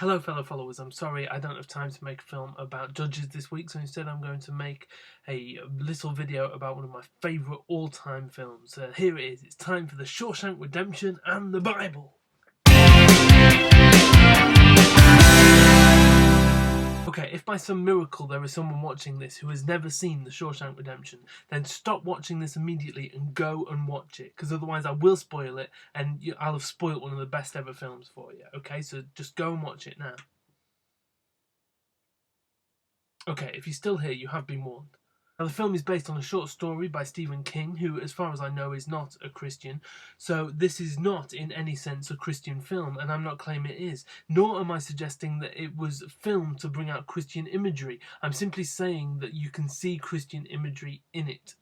Hello fellow followers, I'm sorry I don't have time to make a film about judges this week, so instead I'm going to make a little video about one of my favourite all-time films. Here it is, it's time for the Shawshank Redemption and the Bible. Okay, if by some miracle there is someone watching this who has never seen The Shawshank Redemption, then stop watching this immediately and go and watch it, because otherwise I will spoil it and I'll have spoiled one of the best ever films for you. Okay, so just go and watch it now. Okay, if you're still here, you have been warned. Now, the film is based on a short story by Stephen King, who, as far as I know, is not a Christian. So this is not, in any sense, a Christian film, and I'm not claiming it is. Nor am I suggesting that it was filmed to bring out Christian imagery. I'm simply saying that you can see Christian imagery in it.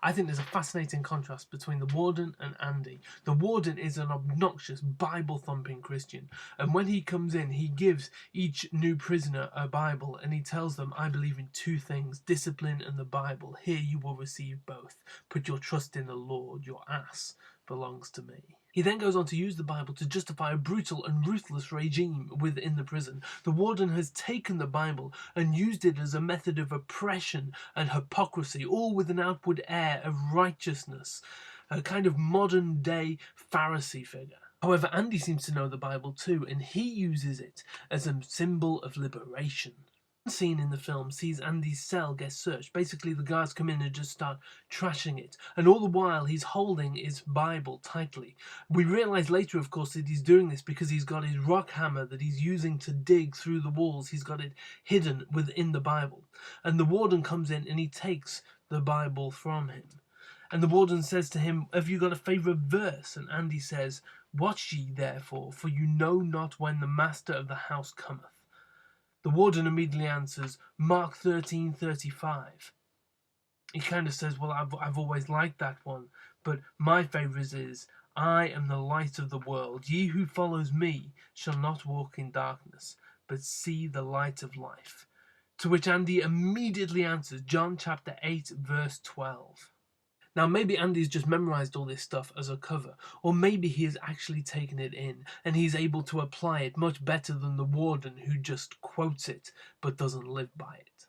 I think there's a fascinating contrast between the warden and Andy. The warden is an obnoxious, Bible-thumping Christian, and when he comes in, he gives each new prisoner a Bible, and he tells them, I believe in two things, discipline and the Bible. Here you will receive both. Put your trust in the Lord. Your ass belongs to me. He then goes on to use the Bible to justify a brutal and ruthless regime within the prison. The warden has taken the Bible and used it as a method of oppression and hypocrisy, all with an outward air of righteousness, a kind of modern-day Pharisee figure. However, Andy seems to know the Bible too, and he uses it as a symbol of liberation. One scene in the film sees Andy's cell get searched. Basically, the guards come in and just start trashing it, and all the while he's holding his Bible tightly. We realise later, of course, that he's doing this because he's got his rock hammer that he's using to dig through the walls. He's got it hidden within the Bible. And the warden comes in and he takes the Bible from him. And the warden says to him, have you got a favourite verse? And Andy says, watch ye therefore, for you know not when the master of the house cometh. The warden immediately answers, Mark 13:35. He kind of says, well, I've always liked that one, but my favourite is, I am the light of the world. Ye who follows me shall not walk in darkness, but see the light of life. To which Andy immediately answers, John chapter 8, verse 12. Now, maybe Andy's just memorised all this stuff as a cover, or maybe he has actually taken it in, and he's able to apply it much better than the warden who just quotes it, but doesn't live by it.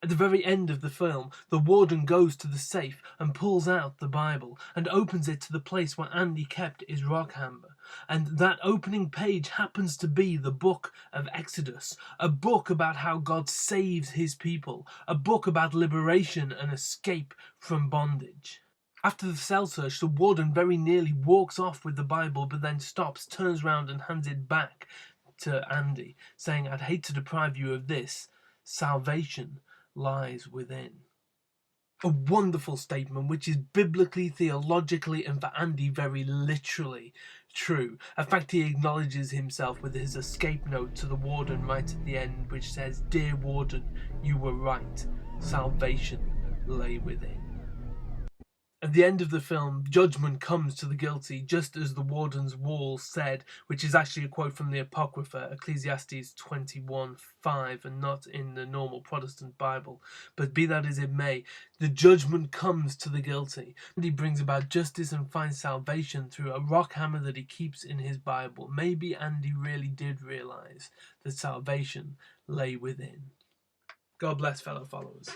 At the very end of the film, the warden goes to the safe and pulls out the Bible, and opens it to the place where Andy kept his rock hammer. And that opening page happens to be the book of Exodus, a book about how God saves his people, a book about liberation and escape from bondage. After the cell search, the warden very nearly walks off with the Bible, but then stops, turns around and hands it back to Andy, saying, I'd hate to deprive you of this. Salvation lies within. A wonderful statement, which is biblically, theologically, and for Andy very literally true. In fact, he acknowledges himself with his escape note to the warden right at the end, which says, Dear warden, you were right. Salvation lay within. At the end of the film, judgment comes to the guilty, just as the warden's wall said, which is actually a quote from the Apocrypha, Ecclesiastes 21:5, and not in the normal Protestant Bible. But be that as it may, the judgment comes to the guilty, and he brings about justice and finds salvation through a rock hammer that he keeps in his Bible. Maybe Andy really did realise that salvation lay within. God bless, fellow followers.